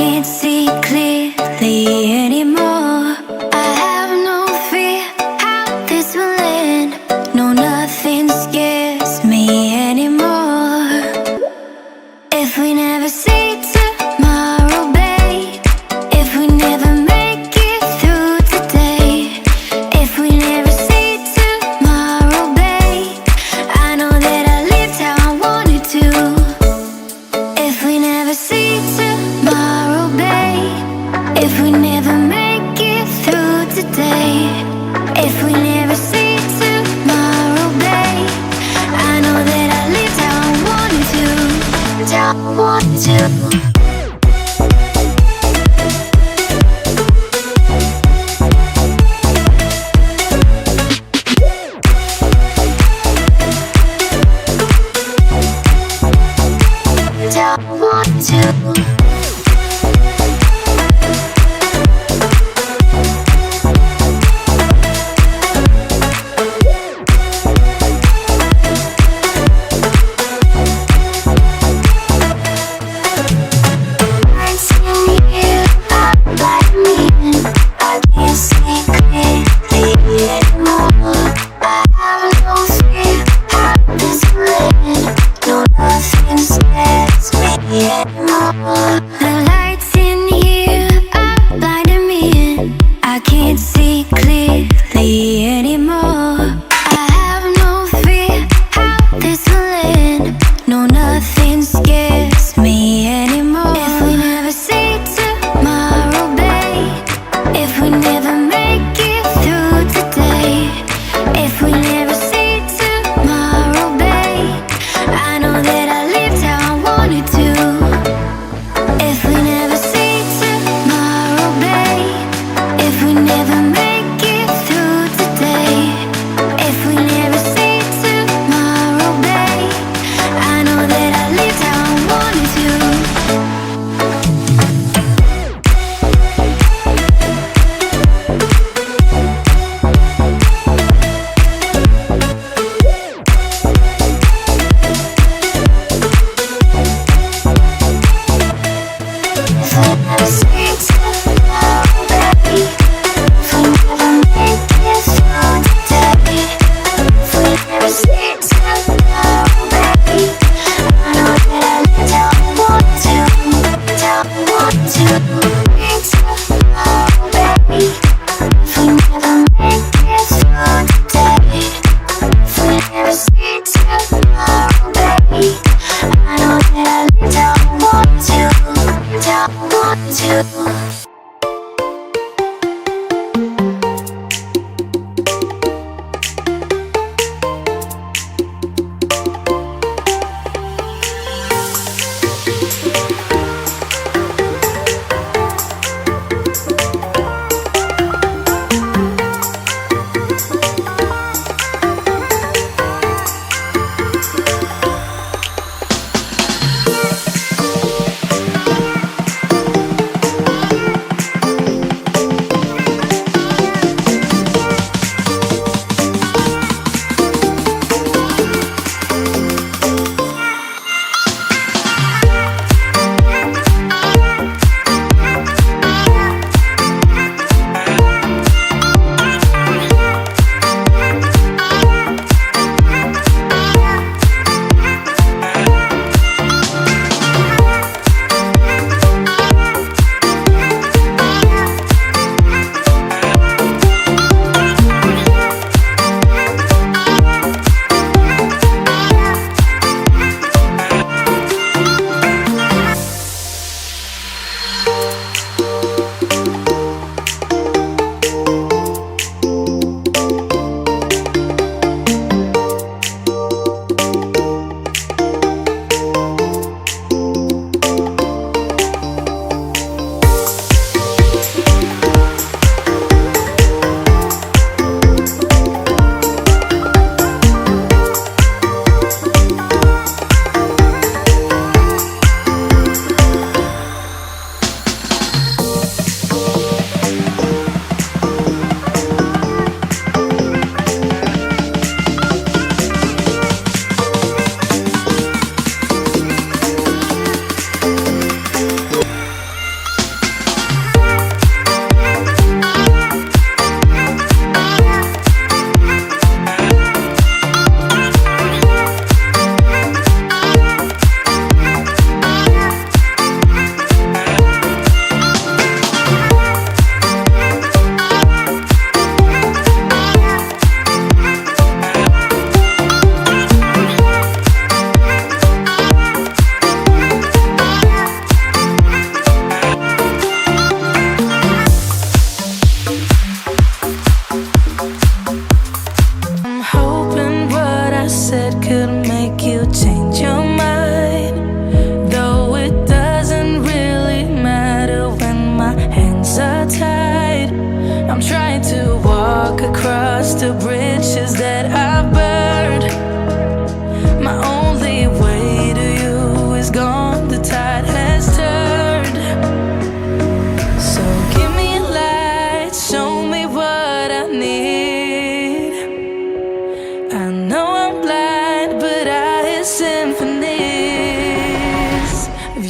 can't see clearly anymore. I have no fear how this will end. No, nothing scares me anymore. If we never see tomorrow, babe, if we never make it through today, if we never see tomorrow, babe, I know that I lived how I wanted to. If we never see tomorrow, babe, if we never make it through today, if we never see tomorrow, babe, I know that I lived how I wanted to. How I wanted to. I want to. Nothing scares me anymore.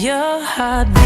your heartbeat.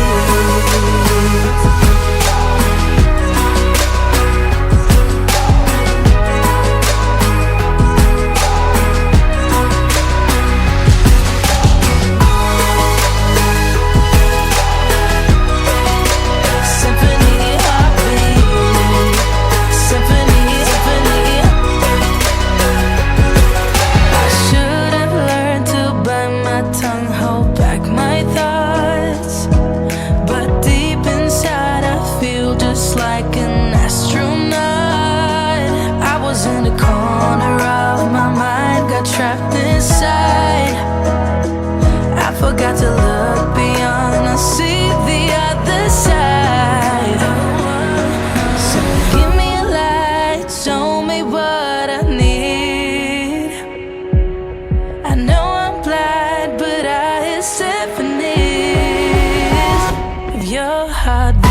Trapped inside, I forgot to look beyond. I see the other side. So give me a light, show me what I need. I know I'm blind, but I hear symphonies of your heartbeat.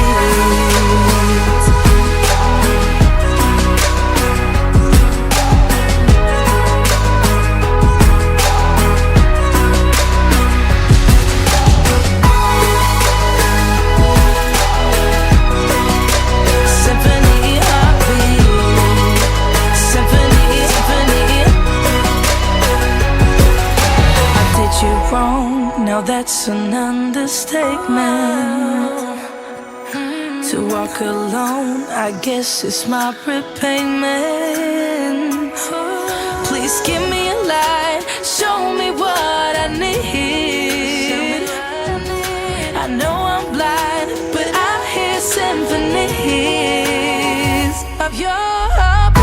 Now that's an understatement. To walk alone, I guess it's my repayment. Please give me a light, show me what I need. I know I'm blind, but I hear symphonies of your heartbeat.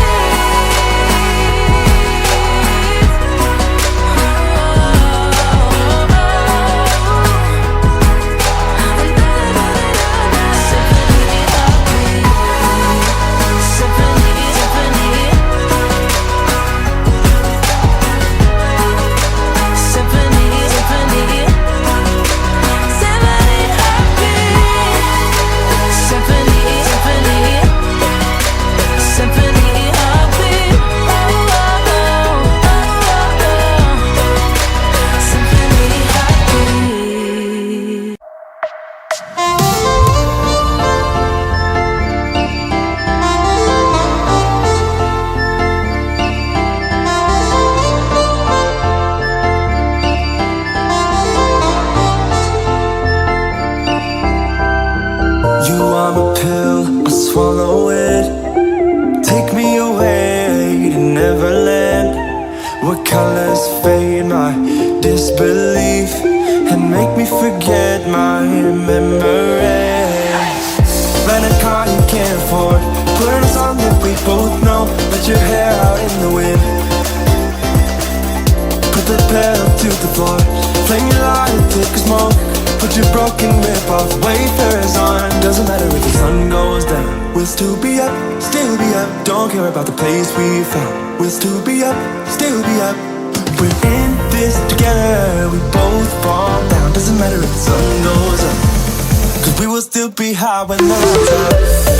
Swallow it, take me away to Neverland, where colors fade my disbelief and make me forget my memories. Rent a car you can't afford, put on a song that we both know, let your hair out in the wind, put the pedal to the floor, flame your light, take a smoke, put your broken rip-off wafers on. Doesn't matter if the sun goes down, we'll still be up, still be up. Don't care about the place we found, we'll still be up, still be up. We're in this together, we both fall down. Doesn't matter if the sun goes up, cause we will still be high when the lights out.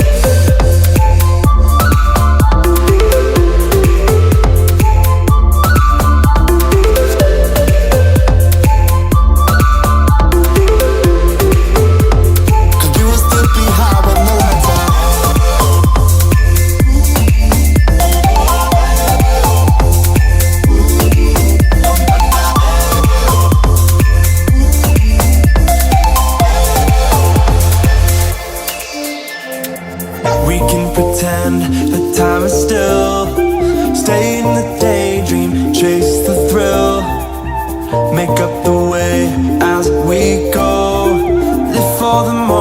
The time is still, stay in the daydream, chase the thrill, make up the way as we go, live for the moment.